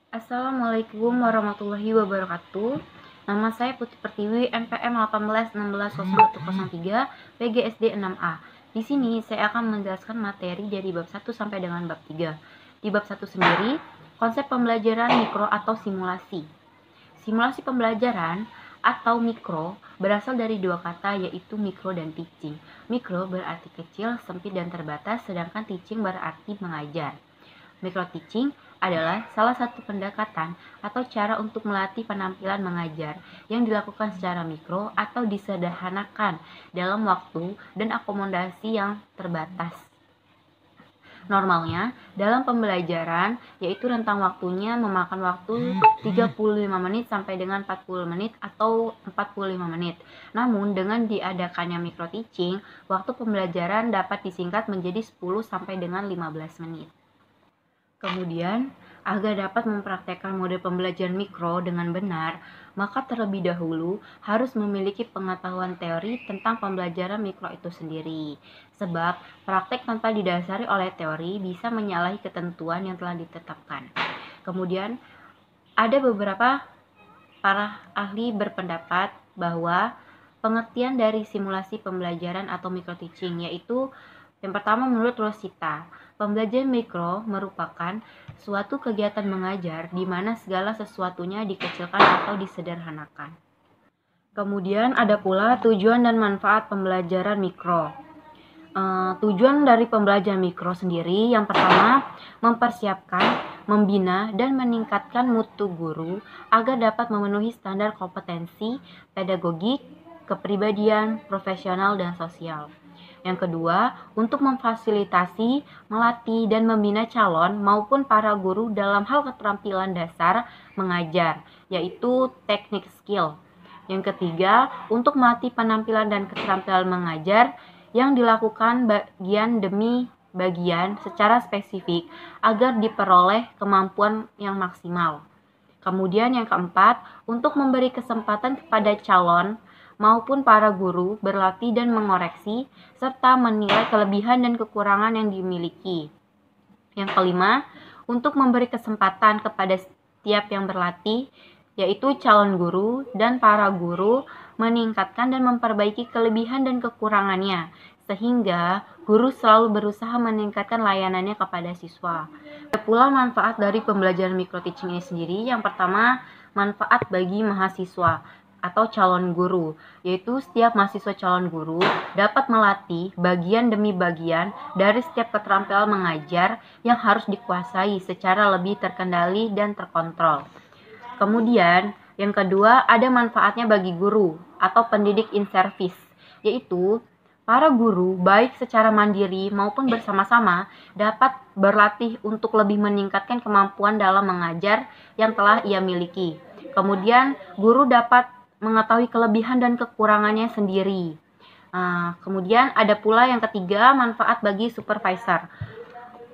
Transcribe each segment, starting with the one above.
Assalamualaikum warahmatullahi wabarakatuh. Nama saya Putri Pertiwi, NPM 18160103, PGSD 6A. Di sini saya akan menjelaskan materi dari bab 1 sampai dengan bab 3. Di bab 1 sendiri, konsep pembelajaran mikro atau simulasi. Simulasi pembelajaran atau mikro berasal dari dua kata, yaitu mikro dan teaching. Mikro berarti kecil, sempit, dan terbatas, sedangkan teaching berarti mengajar. Micro teaching adalah salah satu pendekatan atau cara untuk melatih penampilan mengajar yang dilakukan secara mikro atau disederhanakan dalam waktu dan akomodasi yang terbatas. Normalnya, dalam pembelajaran, yaitu rentang waktunya memakan waktu 35 menit sampai dengan 40 menit atau 45 menit. Namun, dengan diadakannya micro teaching, waktu pembelajaran dapat disingkat menjadi 10 sampai dengan 15 menit. Kemudian, agar dapat mempraktekkan model pembelajaran mikro dengan benar, maka terlebih dahulu harus memiliki pengetahuan teori tentang pembelajaran mikro itu sendiri. Sebab, praktek tanpa didasari oleh teori bisa menyalahi ketentuan yang telah ditetapkan. Kemudian, ada beberapa para ahli berpendapat bahwa pengertian dari simulasi pembelajaran atau micro teaching, yaitu yang pertama menurut Rosita, pembelajaran mikro merupakan suatu kegiatan mengajar di mana segala sesuatunya dikecilkan atau disederhanakan. Kemudian ada pula tujuan dan manfaat pembelajaran mikro. Tujuan dari pembelajaran mikro sendiri yang pertama mempersiapkan, membina, dan meningkatkan mutu guru agar dapat memenuhi standar kompetensi pedagogik, kepribadian, profesional, dan sosial. Yang kedua, untuk memfasilitasi, melatih, dan membina calon maupun para guru dalam hal keterampilan dasar mengajar, yaitu teknik skill. Yang ketiga, untuk melatih penampilan dan keterampilan mengajar yang dilakukan bagian demi bagian secara spesifik agar diperoleh kemampuan yang maksimal. Kemudian yang keempat, untuk memberi kesempatan kepada calon maupun para guru berlatih dan mengoreksi, serta menilai kelebihan dan kekurangan yang dimiliki. Yang kelima, untuk memberi kesempatan kepada setiap yang berlatih, yaitu calon guru dan para guru, meningkatkan dan memperbaiki kelebihan dan kekurangannya, sehingga guru selalu berusaha meningkatkan layanannya kepada siswa. Ada pula manfaat dari pembelajaran micro teaching ini sendiri. Yang pertama, manfaat bagi mahasiswa atau calon guru, yaitu setiap mahasiswa calon guru dapat melatih bagian demi bagian dari setiap keterampilan mengajar yang harus dikuasai secara lebih terkendali dan terkontrol. Kemudian, yang kedua, ada manfaatnya bagi guru atau pendidik in service, yaitu para guru baik secara mandiri maupun bersama-sama dapat berlatih untuk lebih meningkatkan kemampuan dalam mengajar yang telah ia miliki. Kemudian, guru dapat mengetahui kelebihan dan kekurangannya sendiri. Kemudian ada pula yang ketiga, manfaat bagi supervisor.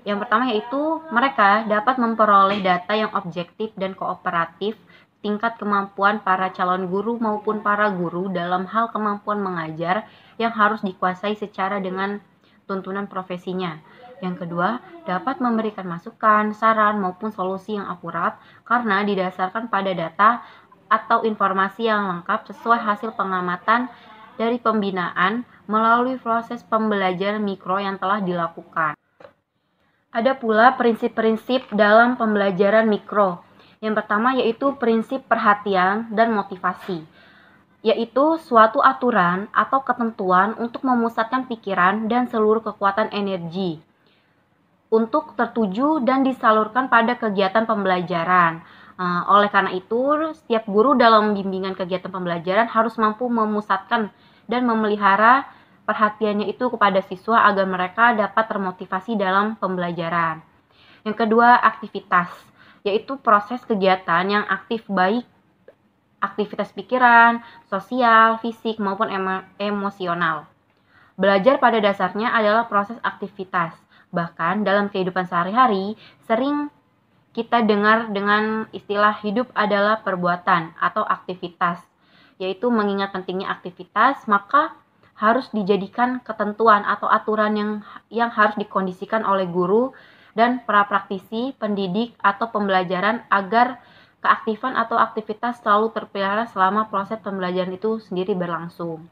Yang pertama yaitu mereka dapat memperoleh data yang objektif dan kooperatif tingkat kemampuan para calon guru maupun para guru dalam hal kemampuan mengajar yang harus dikuasai secara dengan tuntunan profesinya. Yang kedua, dapat memberikan masukan, saran, maupun solusi yang akurat karena didasarkan pada data atau informasi yang lengkap sesuai hasil pengamatan dari pembinaan melalui proses pembelajaran mikro yang telah dilakukan. Ada pula prinsip-prinsip dalam pembelajaran mikro. Yang pertama yaitu prinsip perhatian dan motivasi, yaitu suatu aturan atau ketentuan untuk memusatkan pikiran dan seluruh kekuatan energi untuk tertuju dan disalurkan pada kegiatan pembelajaran. Oleh karena itu, setiap guru dalam bimbingan kegiatan pembelajaran harus mampu memusatkan dan memelihara perhatiannya itu kepada siswa agar mereka dapat termotivasi dalam pembelajaran. Yang kedua, aktivitas, yaitu proses kegiatan yang aktif baik aktivitas pikiran, sosial, fisik, maupun emosional. Belajar pada dasarnya adalah proses aktivitas. Bahkan dalam kehidupan sehari-hari, sering kita dengar dengan istilah hidup adalah perbuatan atau aktivitas, yaitu mengingat pentingnya aktivitas, maka harus dijadikan ketentuan atau aturan yang harus dikondisikan oleh guru dan praktisi, pendidik, atau pembelajaran agar keaktifan atau aktivitas selalu terpelihara selama proses pembelajaran itu sendiri berlangsung.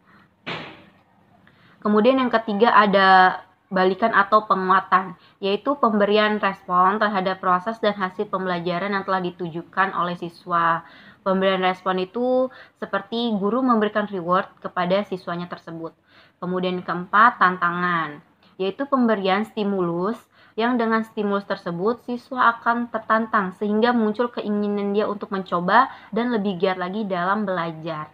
Kemudian yang ketiga ada balikan atau penguatan, yaitu pemberian respon terhadap proses dan hasil pembelajaran yang telah ditujukan oleh siswa. Pemberian respon itu seperti guru memberikan reward kepada siswanya tersebut. Kemudian keempat, tantangan, yaitu pemberian stimulus yang dengan stimulus tersebut siswa akan tertantang sehingga muncul keinginan dia untuk mencoba dan lebih giat lagi dalam belajar.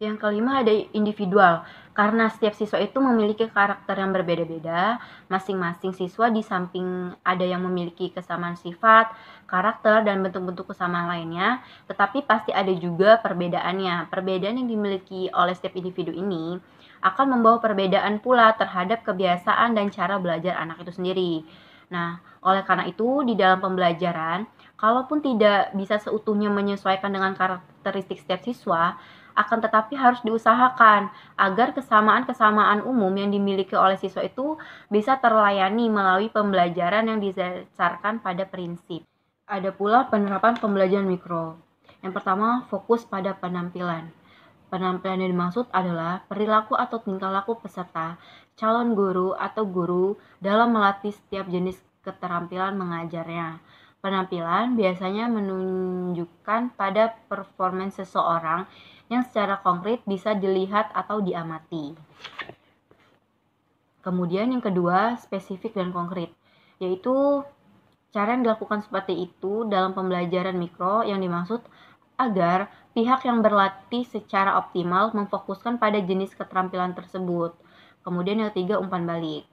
Yang kelima ada individual. Karena setiap siswa itu memiliki karakter yang berbeda-beda, masing-masing siswa di samping ada yang memiliki kesamaan sifat, karakter, dan bentuk-bentuk kesamaan lainnya, tetapi pasti ada juga perbedaannya. Perbedaan yang dimiliki oleh setiap individu ini akan membawa perbedaan pula terhadap kebiasaan dan cara belajar anak itu sendiri. Nah, oleh karena itu di dalam pembelajaran, kalaupun tidak bisa seutuhnya menyesuaikan dengan karakteristik setiap siswa, akan tetapi harus diusahakan agar kesamaan-kesamaan umum yang dimiliki oleh siswa itu bisa terlayani melalui pembelajaran yang didasarkan pada prinsip. Ada pula penerapan pembelajaran mikro. Yang pertama, fokus pada penampilan. Penampilan yang dimaksud adalah perilaku atau tingkah laku peserta, calon guru atau guru dalam melatih setiap jenis keterampilan mengajarnya. Penampilan biasanya menunjukkan pada performa seseorang yang secara konkret bisa dilihat atau diamati. Kemudian yang kedua, spesifik dan konkret, yaitu cara yang dilakukan seperti itu dalam pembelajaran mikro yang dimaksud agar pihak yang berlatih secara optimal memfokuskan pada jenis keterampilan tersebut. Kemudian yang ketiga, umpan balik,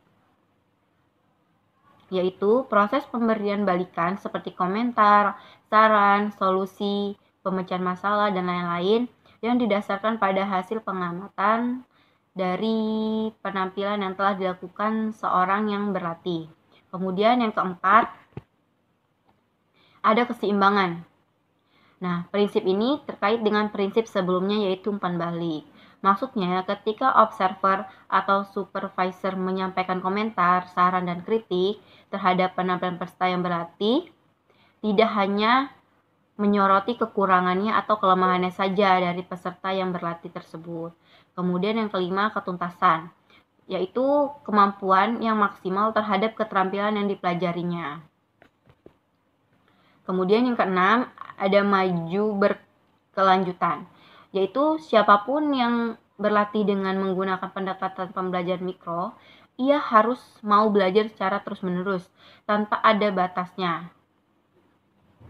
yaitu proses pemberian balikan seperti komentar, saran, solusi, pemecahan masalah, dan lain-lain yang didasarkan pada hasil pengamatan dari penampilan yang telah dilakukan seorang yang berlatih. Kemudian yang keempat, ada keseimbangan. Nah, prinsip ini terkait dengan prinsip sebelumnya yaitu umpan balik. Maksudnya, ketika observer atau supervisor menyampaikan komentar, saran, dan kritik terhadap penampilan peserta yang berlatih, tidak hanya menyoroti kekurangannya atau kelemahannya saja dari peserta yang berlatih tersebut. Kemudian yang kelima, ketuntasan, yaitu kemampuan yang maksimal terhadap keterampilan yang dipelajarinya. Kemudian yang keenam, ada maju berkelanjutan, yaitu siapapun yang berlatih dengan menggunakan pendekatan pembelajaran mikro, ia harus mau belajar secara terus-menerus, tanpa ada batasnya.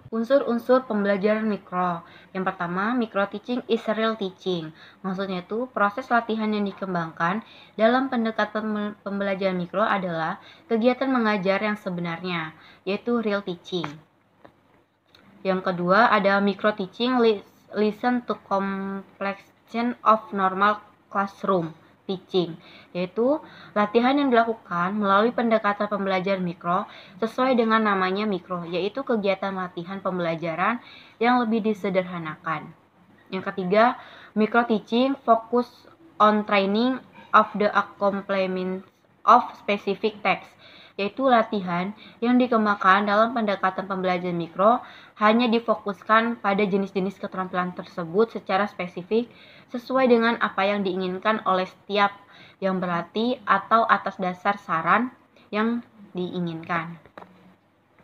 Unsur-unsur pembelajaran mikro. Yang pertama, micro teaching is real teaching. Maksudnya itu, proses latihan yang dikembangkan dalam pendekatan pembelajaran mikro adalah kegiatan mengajar yang sebenarnya, yaitu real teaching. Yang kedua, ada micro teaching listen to complexion of normal classroom teaching, yaitu latihan yang dilakukan melalui pendekatan pembelajaran mikro sesuai dengan namanya mikro, yaitu kegiatan latihan pembelajaran yang lebih disederhanakan. Yang ketiga, micro teaching focus on training of the accomplishment of specific text, yaitu latihan yang dikembangkan dalam pendekatan pembelajaran mikro hanya difokuskan pada jenis-jenis keterampilan tersebut secara spesifik sesuai dengan apa yang diinginkan oleh setiap yang berlatih atau atas dasar saran yang diinginkan.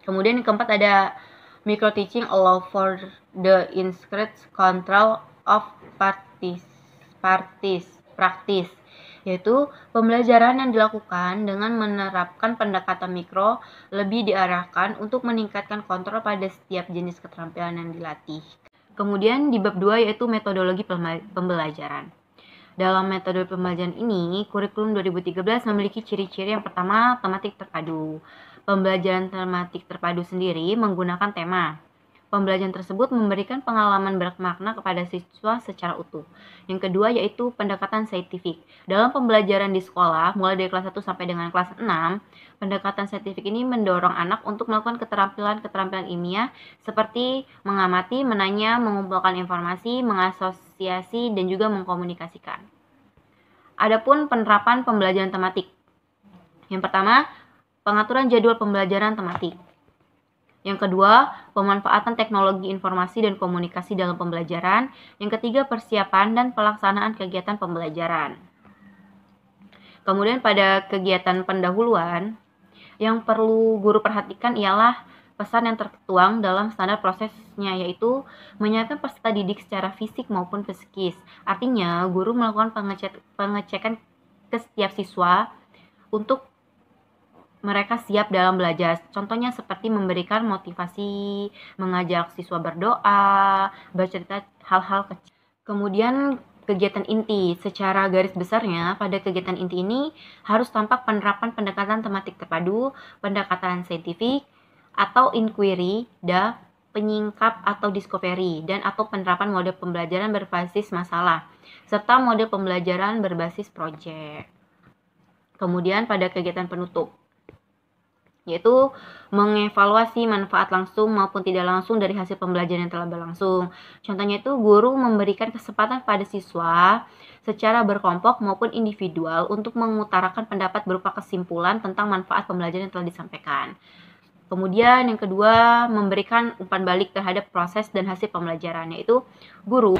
Kemudian yang keempat ada micro teaching allow for the increased control of practice, yaitu pembelajaran yang dilakukan dengan menerapkan pendekatan mikro lebih diarahkan untuk meningkatkan kontrol pada setiap jenis keterampilan yang dilatih. Kemudian di bab 2 yaitu metodologi pembelajaran. Dalam metode pembelajaran ini, kurikulum 2013 memiliki ciri-ciri yang pertama, tematik terpadu. Pembelajaran tematik terpadu sendiri menggunakan tema. Pembelajaran tersebut memberikan pengalaman bermakna kepada siswa secara utuh. Yang kedua yaitu pendekatan saintifik. Dalam pembelajaran di sekolah, mulai dari kelas 1 sampai dengan kelas 6, pendekatan saintifik ini mendorong anak untuk melakukan keterampilan-keterampilan ilmiah seperti mengamati, menanya, mengumpulkan informasi, mengasosiasi, dan juga mengkomunikasikan. Adapun penerapan pembelajaran tematik. Yang pertama, pengaturan jadwal pembelajaran tematik. Yang kedua, pemanfaatan teknologi informasi dan komunikasi dalam pembelajaran. Yang ketiga, persiapan dan pelaksanaan kegiatan pembelajaran. Kemudian pada kegiatan pendahuluan, yang perlu guru perhatikan ialah pesan yang tertuang dalam standar prosesnya, yaitu menyiapkan peserta didik secara fisik maupun psikis. Artinya, guru melakukan pengecekan ke setiap siswa untuk mereka siap dalam belajar. Contohnya seperti memberikan motivasi, mengajak siswa berdoa, bercerita hal-hal kecil. Kemudian kegiatan inti. Secara garis besarnya, pada kegiatan inti ini harus tampak penerapan pendekatan tematik terpadu, pendekatan saintifik, atau inquiry, penyingkap atau discovery, dan atau penerapan model pembelajaran berbasis masalah, serta model pembelajaran berbasis proyek. Kemudian pada kegiatan penutup, yaitu mengevaluasi manfaat langsung maupun tidak langsung dari hasil pembelajaran yang telah berlangsung. Contohnya itu guru memberikan kesempatan pada siswa secara berkelompok maupun individual untuk mengutarakan pendapat berupa kesimpulan tentang manfaat pembelajaran yang telah disampaikan. Kemudian yang kedua, memberikan umpan balik terhadap proses dan hasil pembelajaran, yaitu guru.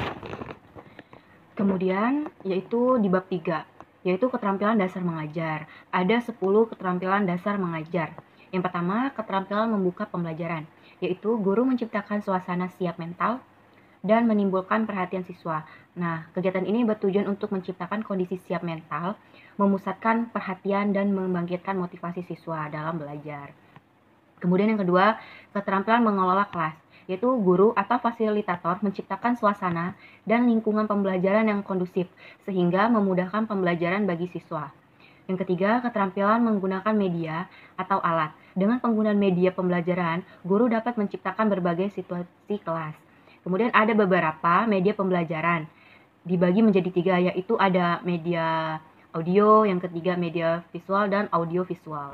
Kemudian yaitu di bab 3, yaitu keterampilan dasar mengajar. Ada 10 keterampilan dasar mengajar. Yang pertama, keterampilan membuka pembelajaran, yaitu guru menciptakan suasana siap mental dan menimbulkan perhatian siswa. Nah, kegiatan ini bertujuan untuk menciptakan kondisi siap mental, memusatkan perhatian dan membangkitkan motivasi siswa dalam belajar. Kemudian yang kedua, keterampilan mengelola kelas, yaitu guru atau fasilitator menciptakan suasana dan lingkungan pembelajaran yang kondusif, sehingga memudahkan pembelajaran bagi siswa. Yang ketiga, keterampilan menggunakan media atau alat. Dengan penggunaan media pembelajaran, guru dapat menciptakan berbagai situasi kelas. Kemudian ada beberapa media pembelajaran, dibagi menjadi 3, yaitu ada media audio, yang ketiga media visual, dan audiovisual.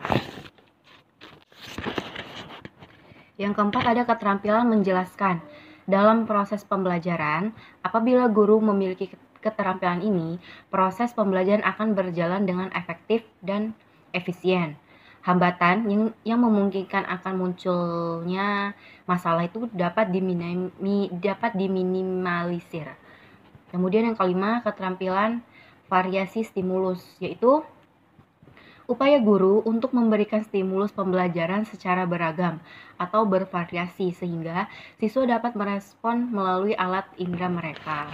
Yang keempat ada keterampilan menjelaskan. Dalam proses pembelajaran, apabila guru memiliki keterampilan ini, proses pembelajaran akan berjalan dengan efektif dan efisien. Hambatan yang memungkinkan akan munculnya masalah itu dapat diminimalisir. Kemudian yang kelima, keterampilan variasi stimulus, yaitu upaya guru untuk memberikan stimulus pembelajaran secara beragam atau bervariasi sehingga siswa dapat merespon melalui alat indera mereka.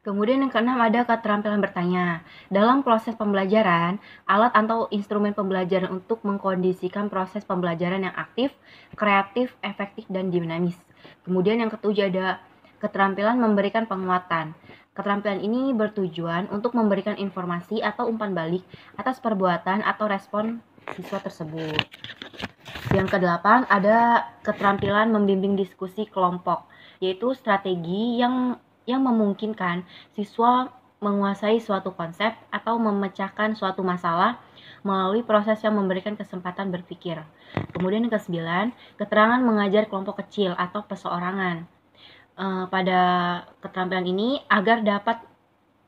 Kemudian yang keenam ada keterampilan bertanya. Dalam proses pembelajaran, alat atau instrumen pembelajaran untuk mengkondisikan proses pembelajaran yang aktif, kreatif, efektif, dan dinamis. Kemudian yang ketujuh ada keterampilan memberikan penguatan. Keterampilan ini bertujuan untuk memberikan informasi atau umpan balik atas perbuatan atau respon siswa tersebut. Yang kedelapan ada keterampilan membimbing diskusi kelompok, yaitu strategi yang memungkinkan siswa menguasai suatu konsep atau memecahkan suatu masalah melalui proses yang memberikan kesempatan berpikir. Kemudian yang ke-9, keterangan mengajar kelompok kecil atau perseorangan. Pada keterampilan ini agar dapat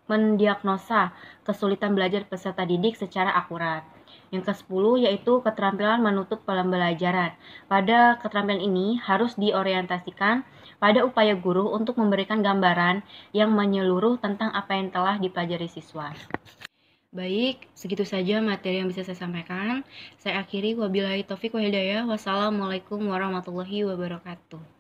mendiagnosa kesulitan belajar peserta didik secara akurat. Yang ke-10 yaitu keterampilan menutup pembelajaran. Pada keterampilan ini harus diorientasikan pada upaya guru untuk memberikan gambaran yang menyeluruh tentang apa yang telah dipelajari siswa. Baik, segitu saja materi yang bisa saya sampaikan. Saya akhiri, wabillahi taufiq wal hidayah. Wassalamualaikum warahmatullahi wabarakatuh.